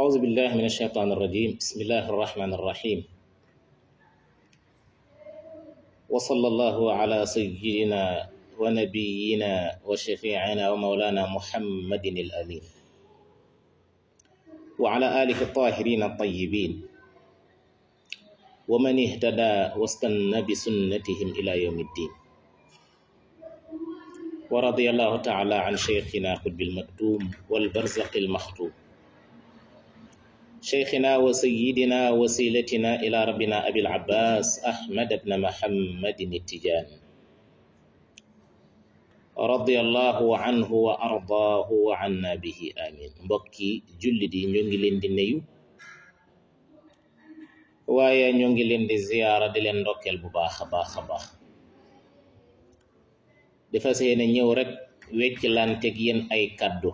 أعوذ بالله من الشيطان الرجيم. بسم الله الرحمن الرحيم. وصلى الله على سيدنا ونبينا وشفيعنا ومولانا محمد الأمين وعلى آله الطاهرين الطيبين ومن اهتدى واستنى بسنتهم إلى يوم الدين. ورضي الله تعالى عن شيخنا قطب المكتوم والبرزخ المختوم شيخنا وسيدنا وسيلتنا إلى ربنا أبي العباس أحمد بن محمد التجاني رضي الله عنه وأرضاه وعنا به آمين. mbokki jullit yi ñoo ngi leen di nuyu waaye ñoo ngi leen di ziyaara di leen ndokkeel bu baax a baax dafa seene ñëw rek weccilanteeg yéen ay kàddu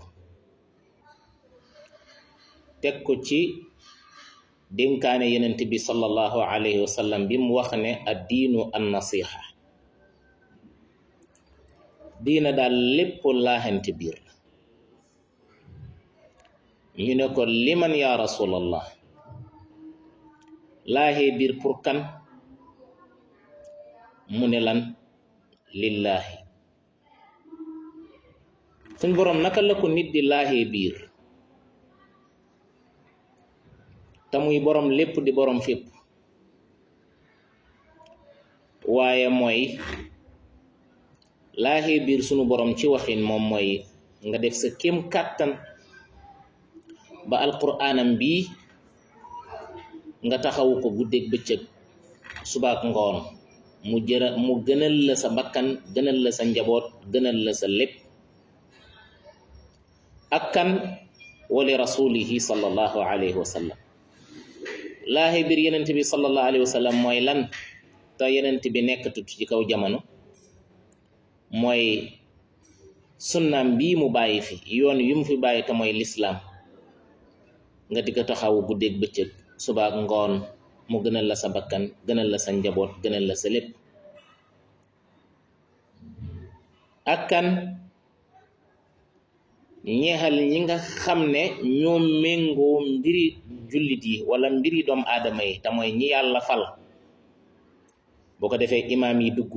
teg ko ci dénkaane yenent bi sallallahu alayhi wa sallam bi mu wax ne addiinu an nasiha, diina daal lépp laaxante biir. ñu ne ko liman ya rasulallah, laaxee biir pour kan? mu ne lan? lillahi. suñ boroom naka la ko nit di laaxee biir te muy boroom lépp di boroom fépp? waaye mooy laaxee biir sunu boroom ci waxin moom mooy nga def sa kéem kàttan ba alquraanam bii nga taxawu ko guddeeg bëccëg subaak ngoon mu gënal la sa bakkan, gënal la sa njaboot, gënal la sa lépp. ak kan? wali rasulihi sallallahu alayhi wa sallam. laaxee biir yenent bi sallallahu alayhi wa sallam mooy lan? te yenent bi nekkatut ci kaw jamono, mooy sunnaam bii mu bàyyi fi, yoon yu mu fi bàyyi te mooy lislaam, nga di ko taxawu guddeeg bëccëg subaak ngoon mu gënal la sa bakkan, gënal la sa njaboot, gënal la sa lépp. ak kan? ñeexal ñi nga xam ne ñoo méngoo mbiri jullit yi wala mbiri doomu aadama yi te mooy ñi yàlla fal. boo ko defee imaam yi dugg,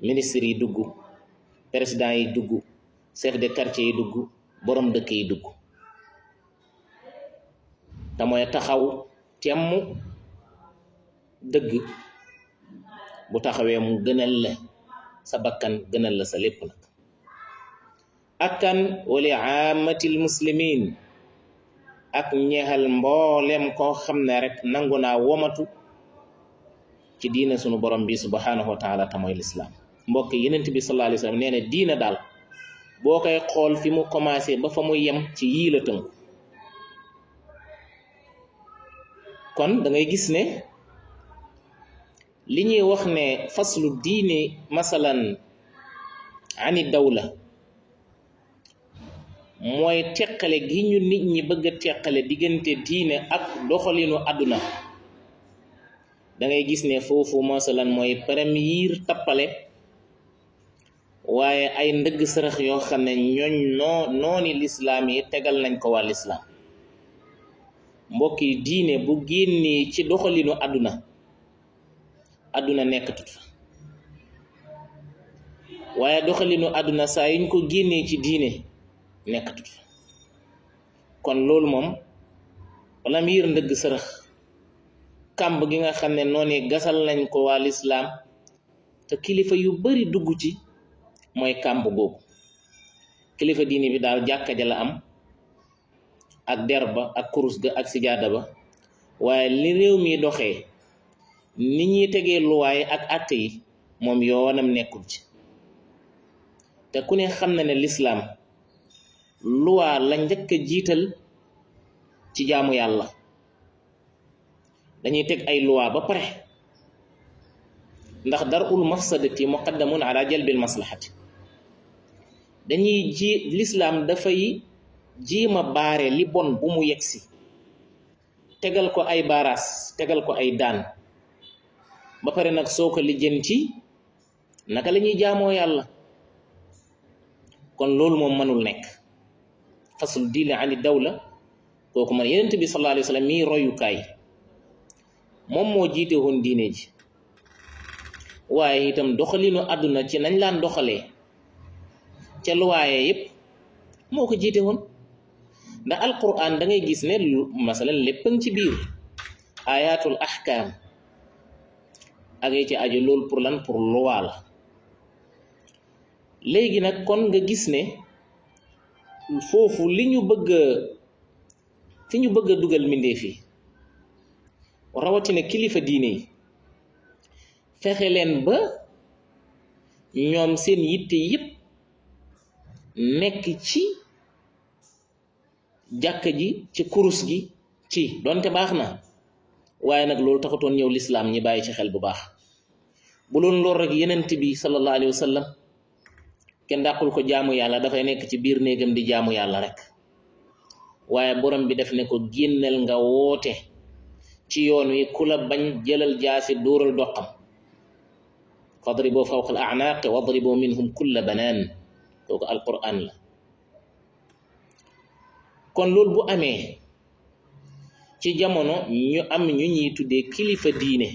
ministre yi dugg, président yi dugg, chef de quartier yi dugg, borom dëkk yi dugg, te mooy taxaw temm dëgg. bu taxawee mu gënal la sa bakkan, gënal la sa lépp nag. ak kan? wali aamatil muslimin, ak ñeexal mboolem koo xam ne rek nangu naa womatu ci diina sunu borom bi subhanahu wa taala te mooy lislaam. mbokk yenent bi sallallahu alayhi wa sallam nee na diina daal boo koy xool fi mu commencé ba fa mu yem ci yii la tënku. kon da ngay gis ne li ñuy wax ne faslu diine masalan ani dawla mooy teqale gi ñu nit ñi bëgg a teqale diggante diine ak doxalinu àdduna. da ngay gis ne foofu masalan mooy premier tappale, waaye ay ndëgg sërëx yoo xam ne ñooñ nooni lislaam yi tegal nañ ko waa lislaam. mbokk yi diine bu génnee ci doxalinu àdduna nekkatut fa, waaye doxalinu àdduna saa yuñ ko génnee ci diine nekkatut fa. kon loolu moom premier ndëgg sërëx, kàmb gi nga xam ne noonu gasal nañ ko waa lislaam te kilifa yu bari dugg ci, mooy kàmb googu. kilifa diine bi daal jàkka ja la am ak der ba ak kurus ga ak sijaada ba, waaye li réew mi doxee, ni ñuy tegee luwaay ak àtte yi, moom yoonam nekkul ci. te ku ne xam na ne lislaam luwaa la njëkk a jiital ci jaamu yàlla. dañuy teg ay luwaa ba pare, ndax darul mafsadati muqaddamun ala jalbil maslahati. lislaam dafay jiima baare li bon bu mu yegsi, tegal ko ay baaraas, tegal ko ay daan, ba pare nag soo ko lijjanti naka la ñuy jaamoo yàlla. kon loolu moom mënul nekk. fasl diine ani dawla kooku man yenent bi sallallahu alayhi wa sallam mii royukaay moom moo jiite woon diine ji waaye itam doxalinu àdduna ci nañ laan doxalee ca luwaaye yépp moo ko jiite woon ndax alquran da ngay gis ne masalan lépp a ngi ci biir ayatul ahkam ak yi ci aju loolu pour lan pour loi la léegi nag kon nga gis ne foofu li ñu bëgg fi ñu bëgg a dugal mbindeef yi rawatina kilifa diine yi fexe leen ba ñoom seen yitte yépp nekk ci jàkka ji ci kurus gi ci donte baax na waaye nag loolu taxutoon ñëw lislaam ñi bàyyi ci xel bu baax bu loon loolu rek yenent bi sallallahu alayhi wa sallam kenn dàqul ko jaamu yàlla dafay nekk ci biir néegam di jaamu yàlla rek waaye borom bi def ne ko génneel nga woote ci yoon wi ku la bañ jëlal jaasi dóoral doqam fadribu fawqa al a'naaq wadribu minhum kulla banaan kooku alquran la kon loolu bu amee ci jamono ñu am ñu ñuy tuddee kilifa diine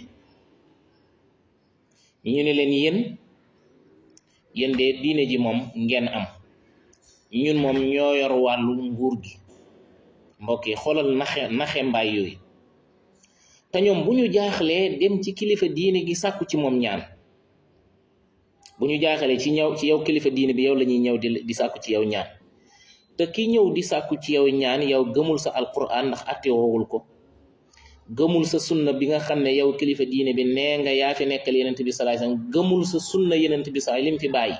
ñu ne leen yéen de diine ji moom ngeen am ñun moom ñoo yor wàllu nguur gi mbokk yi xoolal naxe mbaay yooyu te ñoom bu ñu jaaxlee dem ci kilifa diine gi sàkku ci moom ñaan bu ñu jaaxlee ci yow kilifa diine bi yow la ñuy ñëw di sàkku ci yow ñaan te ki ñëw di sàkku ci yow ñaan yow gëmul sa alquran ndax atte woowul ko gëmul sa sunna bi nga xam ne yow kilifa diine bi nee nga yaa fi nekkal yenent bi sallallahu alayhi wasallam gëmul sa sunna yenent bi sallallahu li mu fi bàyyi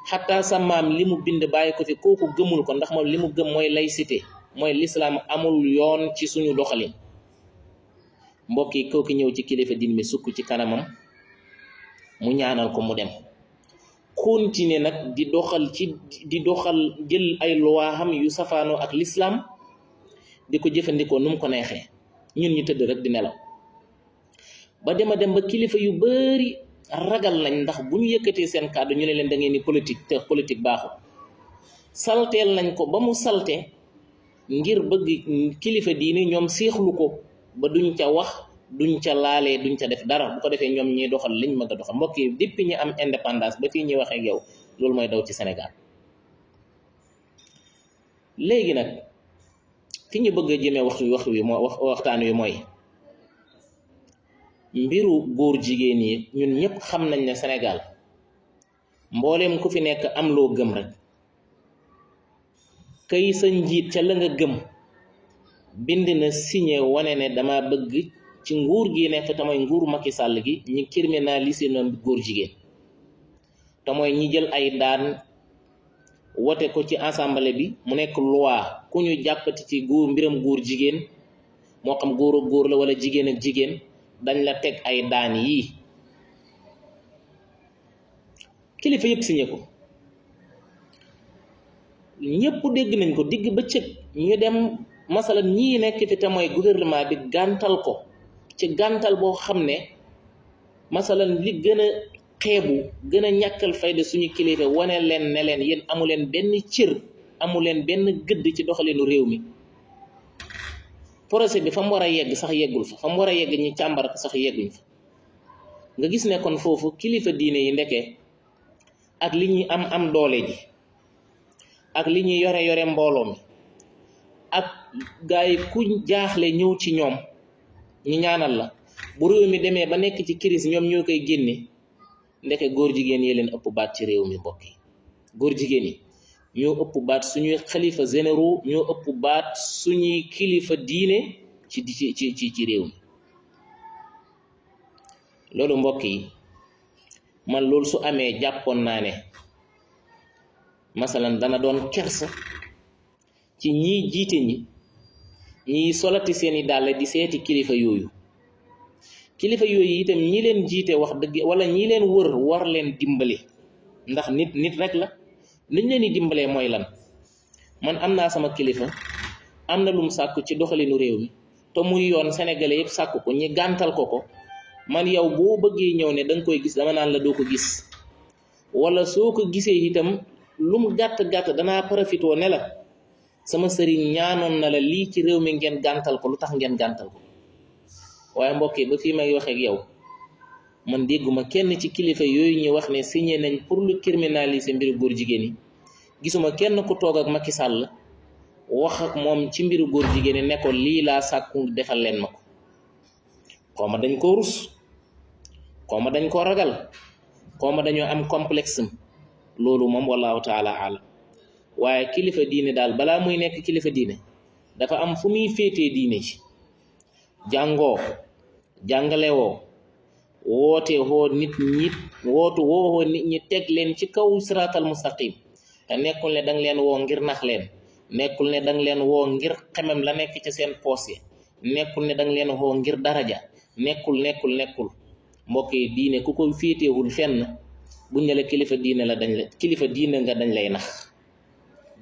xataa sa maam li mu bind bàyyi ko fi kooku gëmul ko ndax moom li mu gëm mooy laïcité mooy l'islam amul yoon ci suñu doxalin mbokk yi kooku ñëw ci kilifa diine bi sukk ci kanamam mu ñaanal ko mu dem continuer nag di doxal jël ay loi xam yu safaanoo ak l'islam di ko jëfandikoo nu mu ko neexee ñun ñu tëdd rek di nelaw ba dem ba kilifa yu bari ragal nañ ndax bu ñu yëkkatee seen kàddu ñu ne leen da ngeen ni politique te politique baaxul salteel nañ ko ba mu salte ngir bëgg kilifa diini ñoom seexlu ko ba duñ ca wax duñ ca laalee duñ ca def dara bu ko defee ñoom ñuy doxal liñ mëgg a doxal mbokk yi depuis ñu am indépendance ba fii ñuy wax ak yow loolu mooy daw ci Sénégal léegi nag fi ñu bëgg a jëmee waxtaan wi mooy mbiru góor jigéen yi ñun ñëpp xam nañ ne Sénégal mbooleem ku fi nekk am loo gëm rek kay sa njiit ca la nga gëm bind na signé wane ne dama bëgg ci nguur gi nekk te mooy nguuru Macky Sall gi ñi criminaliser na góor jigéen te mooy ñi jël ay daan wote ko ci assemblée bi mu nekk loi ku ñu jàppati ci mbiram góor jigéen moo xam góor ak góor la wala jigéen ak jigéen dañ la teg ay daan yii kilifa yëpp signé ko ñëpp dégg nañ ko digg bëccëg ñu dem masalan ñii nekk fi te mooy gouvernement bi gàntal ko ci gàntal boo xam ne masalan li gën a xeebu gën a ñàkkal fayda suñu kilifa wane leen ne leen yéen amu leen benn cër amu leen benn gëdd ci doxalinu réew mi projet bi fa mu war a yegg sax yeggul fa mu war a yegg ñi càmbar sax yegguñ fa nga gis ne kon foofu kilifa diine yi ndeke ak li ñuy am doole ji ak li ñuy yore mbooloo mi ak gaa yi ku jaaxle ñëw ci ñoom ñu ñaanal la bu réew mi demee ba nekk ci crise ñoom ñoo koy génne ndeke góor jigéen yi leen ëpp baat ci réew mi mbokk yi góor jigéen yi ñoo ëpp baat suñuy xalifa généraux ñoo ëpp baat suñuy kilifa diine ci réew mi loolu mbokk yi man loolu su amee jàppoon naa ne masalan dana doon kersa ci ñiy jiite ñiy solati seeni dàll di seeti kilifa yooyu itam ñi leen jiite wax dëgg wala ñi leen wër war leen dimbali ndax nit rek la niñ leen di dimbalee mooy lan man am naa sama kilifa am na lum sàkku ci doxalinu réew mi te muy yoon sénégalais yëpp sàkku ko ñi gàntal ko man yow boo bëggee ñëw ne danga koy gis dama naan la doo ko gis wala soo ko gisee itam lum gàtt danaa profitoo ne la sama sëriñ ñaanoon na la lii ci réew mi ngeen gàntal ko lu tax ngeen gàntal ko. waaye mbokk yi ba fii may wax ak yow man dégguma kenn ci kilifa yooyu ñu wax ne signé nañ pour lu criminaliser mbiru góor jigéen yi gisuma kenn ku toog ak Macky Sall wax ak moom ci mbiru góor jigéen yi ne ko lii laa sàkku defal leen ma ko. xaw ma dañ koo rus, xaw ma dañ koo ragal, xaw ma dañoo am complexe loolu moom wallahu taala alam. waaye kilifa diine daal balaa muy nekk kilifa diine dafa am fu muy féetee diine ci jàngoo jàngalewoo woote woo nit ñi teg leen ci kaw siraatal mustaqim te nekkul ne danga leen woo ngir nax leen, nekkul ne danga leen woo ngir xemem la nekk ci seen poos yi, nekkul ne danga leen woo ngir daraja, nekkul mbokk yi diine ku ko féetewul fenn buñ ne la kilifa diine nga dañ lay nax.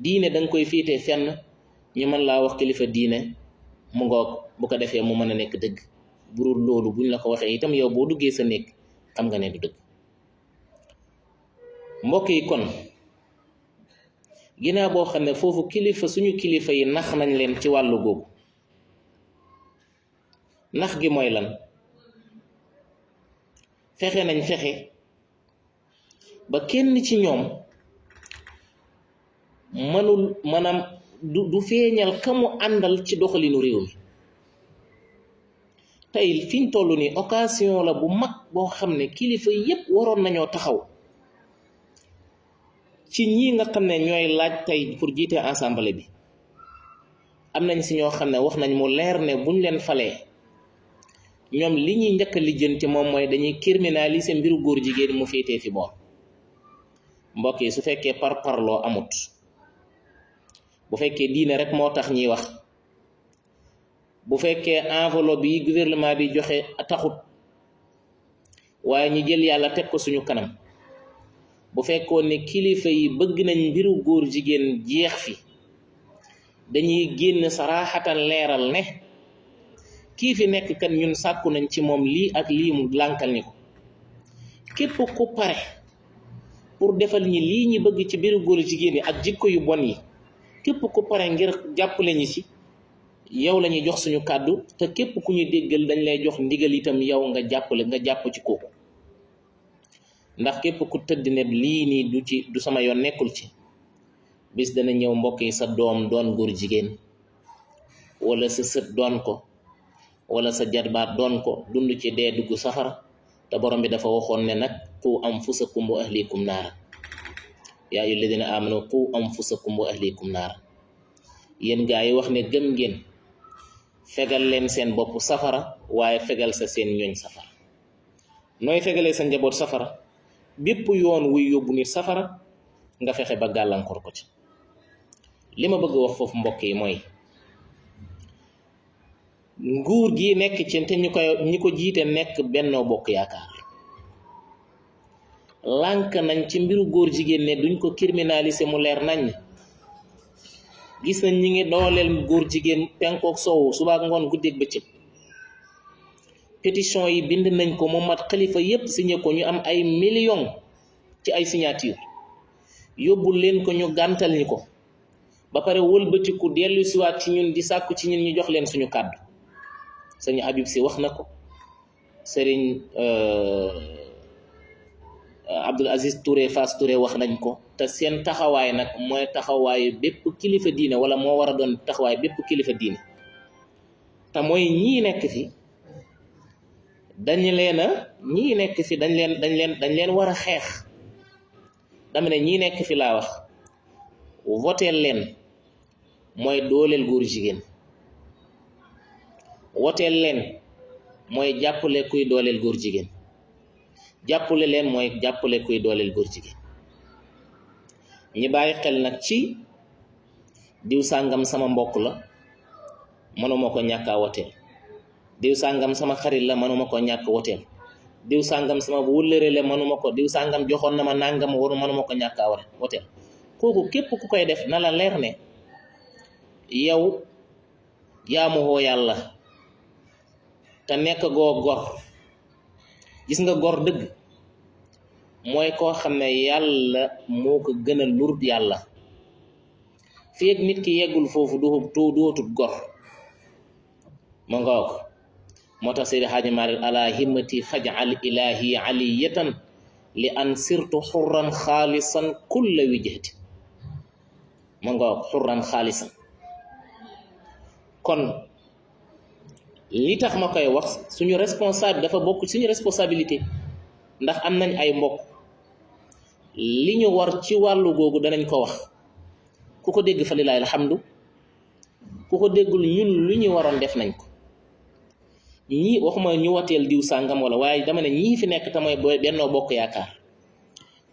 diine danga koy féetee fenn ñu mën laa wax kilifa diine mu ngoog bu ko defee mu mën a nekk dëgg. burul loolu buñ la ko waxee itam yow boo duggee sa néeg xam nga ne du dëgg. mbokk yi kon ginnaaw boo xam ne foofu suñu kilifa yi nax nañ leen ci wàllu googu, nax gi mooy lan? fexe ba kenn ci ñoom maanaam du feeñal ka mu àndal ci doxalinu réew mi. tey fiñ toll nii occasion la bu mag boo xam ne kilifa yépp waroon nañoo taxaw ci ñii nga xam ne ñooy laaj tey pour jiite assemblée bi. am nañ si ñoo xam ne wax nañ mu leer ne buñ leen falee ñoom li ñuy njëkk a lijjanti moom mooy dañuy criminaliser mbiru góor jigéen mu féetee fi boor. mbokk yi su fekkee parloo amut, bu fekkee diine rek moo tax ñiy wax, bu fekkee enveloppe yi gouvernement bi joxe taxut waaye ñu jël yàlla teg ko suñu kanam, bu fekkoon ne kilifa yi bëgg nañ mbiru góor jigéen jeex fi dañuy génn saraaxatan leeral ne kii fi nekk kan ñun sàkku nañ ci moom lii ak lii mu lànkal ñi ko. képp ku pare pour defal ñi lii ñi bëgg ci mbiru góor jigéen yi ak jikko yu bon yi, képp ku pare ngir jàppale ñi ci yow la ñuy jox suñu kàddu, te képp ku ñu déggal dañ lay jox ndigal itam yow nga jàpp ci kooku. ndax képp ku tëdd ne lii nii du sama yoon nekkul ci, bis dana ñëw mbokk yi sa doom doon góor jigéen wala sa sët doon ko wala sa jarbaat doon ko, dund ci dee dugg safara. te borom bi dafa waxoon ne nag qu anfusakum wa ahlikum naara, yaa ayyuha alladina amanu qu anfusakum wa ahlikum naara. yéen gaa yi wax ne gëm ngeen, fegal leen seen bopp safara waaye fegal sa seen ñooñ safara. nooy fegalee sa njaboot safara? bépp yoon wuy yóbbu nit safara nga fexe ba gàllankoor ko ci. li ma bëgg wax foofu mbokk yi mooy nguur gi nekk ci te ñi ko jiite nekk Benno Bokk Yaakaar lànk nañ ci mbiru góor jigéen ne duñ ko criminaliser mu leer nañ. gis nañ ñi ngi dooleel góor jigéen penkook soowu suba ngoon guddeeg bëccëg. pétition yi bind nañ ko mu mat xalifa yépp signé ko, ñu am ay millions ci ay signature, yóbbul leen ko ñu gàntal ñi ko ba pare wëlbatiku dellu siwaat ci ñun di sàkku ci ñun ñu jox leen suñu kàddu. sëñ Habib si wax na ko, sëriñ Abdoul Aziz Touré Fass Touré wax nañ ko. te seen taxawaay nag mooy taxawaayu bépp kilifa diine, wala moo war a doon taxawaay bépp kilifa diine. te mooy ñii nekk fi dañ leen war a xeex. dama ne ñii nekk fi laa wax voteel leen mooy dooleel góor jigéen, woteel leen mooy jàppale kuy dooleel góor jigéen, jàppale leen mooy jàppale kuy dooleel góor jigéen. ñi bàyyi xel nag ci diw sàngam sama mbokk la mënuma ko ñàkk a woteel, diw sàngam sama xarit la mënuma ko ñàkk woteel, diw sàngam sama wëllëre la mënuma ko, diw sàngam joxoon na ma nàngam mënuma ko ñàkk a woteel. kooku képp ku koy def na la leer ne yow jaamuwoo yàlla te nekk goo gor. gis nga gor dëgg mooy koo xam ne yàlla moo ko gën a lur yàlla. fi ak nit ki yeggul fofu du dootut gor ma ngoog motax Seydi Hadji Malick ala himmati faj'al ilahi aliyatan li an sirtu hurran khalisan kull wijhati ma ngoog hurran khalisan kon li tax ma koy wax suñu responsable dafa bokk suñu responsabilité ndax am nañ ay mbokk li ñu war ci wàllu googu danañ ko wax ku ko dégg fa lilaay alhamdu ku ko déggul ñun lu ñu waroon def nañ ko ñii waxuma ñu wateel diw sàngam wala waaye dama ne ñii fi nekk te mooy Benno Bokk Yaakaar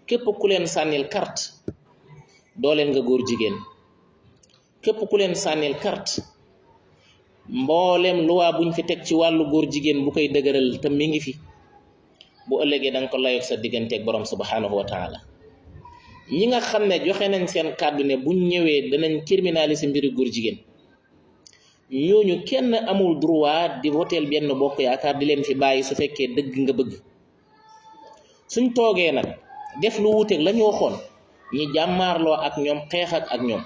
képp ku leen sànnil carte doo leen nga góor jigéen képp ku leen sànnil carte mboolem loi buñ fi teg ci wàllu góor jigéen bu koy dëgëral te mi ngi fi bu ëllëgee da nga ko layoog sa digganteeg borom subhanahu wa taala ñi nga xam ne joxe nañ seen kàddu ne buñ ñëwee danañ criminaliser mbiru góor jigéen ñooñu kenn amul droit di woteel Benno Bokk Yaakaar di leen fi bàyyi su fekkee dëgg nga bëgg suñ toogee nag def lu wuuteeg la ñu waxoon ñi jàmmaarloo ak ñoom xeex ak ñoom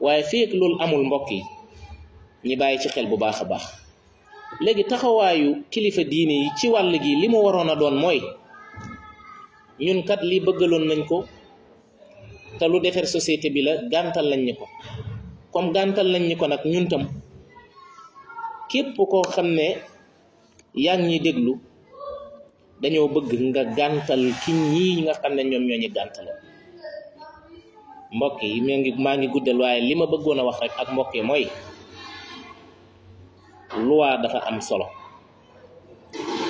waaye feek loolu amul mbokk yi ñi bàyyi ci xel bu baax a baax léegi taxawaayu kilifa diine yi ci wàll gi li mu waroon a doon mooy ñun kat li bëggaloon nañ ko te lu defar société bi la gàntal lañ ñu ko comme gàntal lañ ñu ko nag ñun tam képp koo xam ne yaa ngi ñuy déglu dañoo bëgg nga gàntal ki ñii nga xam ne ñoom ñoo ñu gàntal mbokk yi maa ngi guddal waaye li ma bëggoon a wax rek ak mbokk yi mooy loi dafa am solo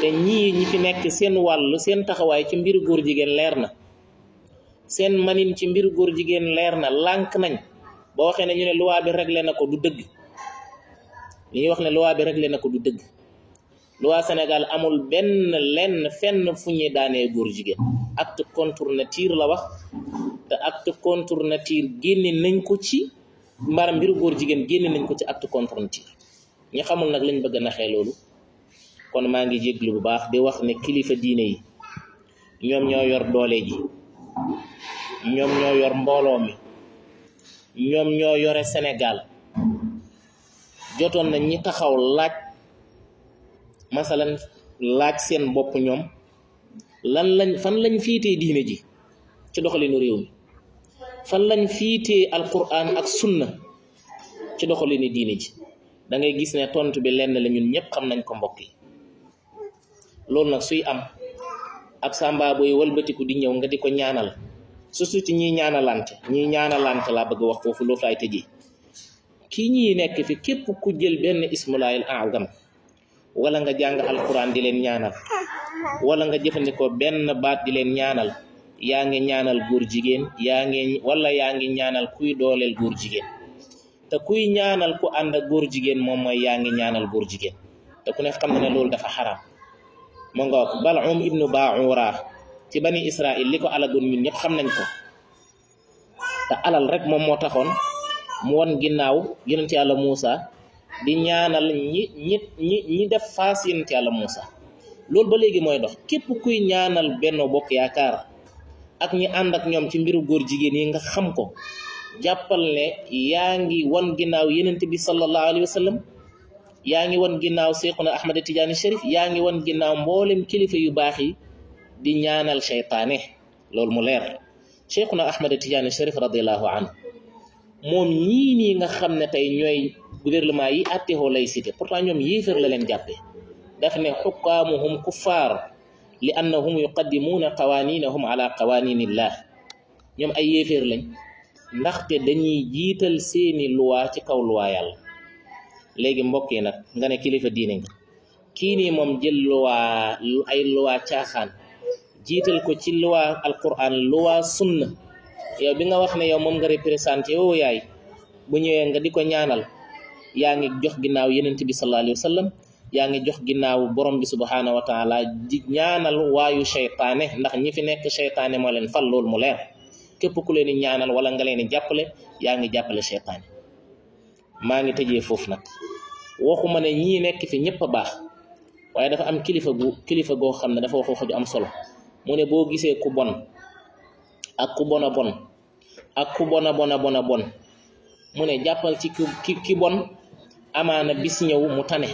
te ñi fi nekk seen wàll seen taxawaay ci mbiru góor jigéen leer na seen manin ci mbiru góor jigéen leer na lànk nañ boo waxee ne ñu ne loi bi réglé na ko du dëgg li ñuy wax ne loi bi réglé na ko du dëgg loi Sénégal amul lenn fenn fu ñuy daanee góor jigéen acte contre nature la wax te acte contre nature génne nañ ko ci mbaram mbiru góor jigéen génne nañ ko ci acte contre nature ñi xamul nag lañ bëgg a naxee loolu kon maa ngi jéglu bu baax di wax ne kilifa diine yi ñoom ñoo yor doole ji ñoom ñoo yor mbooloo mi ñoom ñoo yore Sénégal jotoon na ñi taxaw laaj masalan laaj seen bopp ñoom fan lañ fiitee diine ji ci doxalinu réew mi fan lañ fiitee alquran ak sunna ci doxalinu diine ji da ngay gis ne tontu bi lenn la ñun ñëpp xam nañ ko mbokk yi loolu nag suy am ab samba boy wëlbatiku di ñëw nga di ko ñaanal surtout ci ñi ñaanalante laa bëgg wax foofu loo fay tëjee kii ñii nekk fi képp ku jël benn ismulaayil a'zam wala nga jàng alquran di leen ñaanal wala nga jëfandikoo benn baat di leen ñaanal yaa ngi ñaanal góor jigéen yaa ngi ñaanal kuy dooleel góor jigéen te kuy ñaanal ku ànd ak góor jigéen moom mooy yaa ngi ñaanal góor jigéen te ku ne xam na ne loolu dafa xaraam ma nga wax Bal'um ibnu Ba'ura ci bani Israël li ko alagoon ñun ñëpp xam nañ ko te alal rek moom moo taxoon mu won ginnaaw yonent Yàlla Muusa di ñaanal ñi def faas yonent Yàlla Muusa loolu ba léegi mooy dox képp kuy ñaanal Benno Bokk Yaakaar ak ñi ànd ak ñoom ci mbiru góor jigéen yi nga xam ko jàppal ne yaa ngi wan ginnaaw yonent bi sallallahu alayhi wa sallam yaa ngi wan ginnaaw Seexuna Ahmad Tijaani Sharif yaa ngi wan ginnaaw mboolem kilifa yu baax yi di ñaanal seytaane loolu mu leer Seexuna Ahmad Tijaani Sharif radiyallahu anhu moom ñii nii nga xam ne tey ñooy gouvernement yi attexoo laïcité pourtant ñoom yéefar la leen jàppe daf ne xukkaamuhum kuffaar li annahum yuqaddimuuna qawaninahum ala qawaninillah ñoom ay yéefar lañ ndaxte dañuy jiital seeni loi ci kaw loi yàlla léegi mbokk yi nag nga ne kilifa diine nga kii nii moom jël ay loi caaxaan jiital ko ci loi alquran loi sunna yow bi nga wax ne yow moom nga représenté yow yaay bu ñëwee nga di ko ñaanal yaa ngi jox ginnaaw yenent bi sallallahu alayhi wa sallam yaa ngi jox ginnaaw borom bi subhanahu wa taala di ñaanal waayu seytaane ndax ñi fi nekk seytaane moo leen fal loolu mu leer képp ku leen di ñaanal wala nga leen di jàppale yaa ngi jàppale seytaane maa ngi tëjee foofu nag waxuma ne ñii nekk fi ñëpp a baax waaye dafa am kilifa goo xam ne dafa wax ju am solo mu ne boo gisee ku bon ak ku bon a bon ak ku bon a bon a bon a bon mu ne jàppal ci ki bon amaana bis ñëw mu tane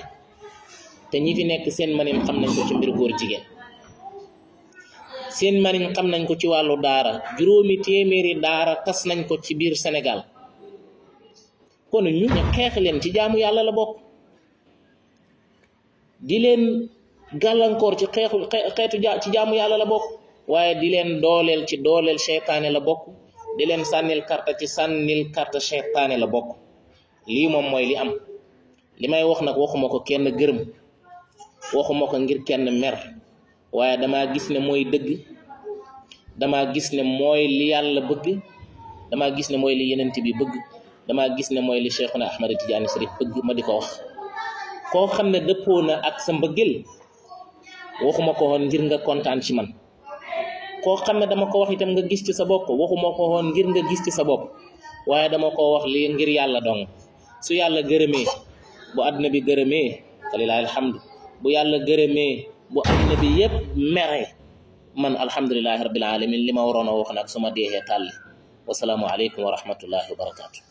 te ñi fi nekk seen manin xam nañ ko ci mbir góor jigéen seen manin xam nañ ko ci wàllu daara juróomi téeméeri daara tas nañ ko ci biir Sénégal kon ñu xeex leen ci jaamu yàlla la bokk di leen gàllankoor ci xeetu ci jaamu yàlla la bokk waaye di leen dooleel ci dooleel seytaane la bokk di leen sànnil karta ci sànnil karta seytaane la bokk lii moom mooy li am li may wax nag waxuma ko kenn gërëm waxuma ko ngir kenn mer waaye dama gis ne mooy dëgg dama gis ne mooy li yàlla bëgg dama gis ne mooy li yenent bi bëgg dama gis ne mooy li Cheikhuna Ahmad Tidiane Chérif bëgg ma di ko wax koo xam ne dëppoo na ak sa mbëggeel waxuma ko woon ngir nga kontaan ci man koo xam ne dama ko wax itam nga gis ci sa bopp waxuma ko woon ngir nga gis ci sa bopp waaye dama ko wax lii ngir yàlla dong su yàlla gërëmee bu àdduna bi gërëmee walilahi alhamdu bu yàlla gërëmee bu àdduna bi yépp mere man alhamdulillahi rabbil alamin li ma waroon a wax nag su ma deexee tàlli wasalaamu aleykum wa rahmatullahi wa barakatuh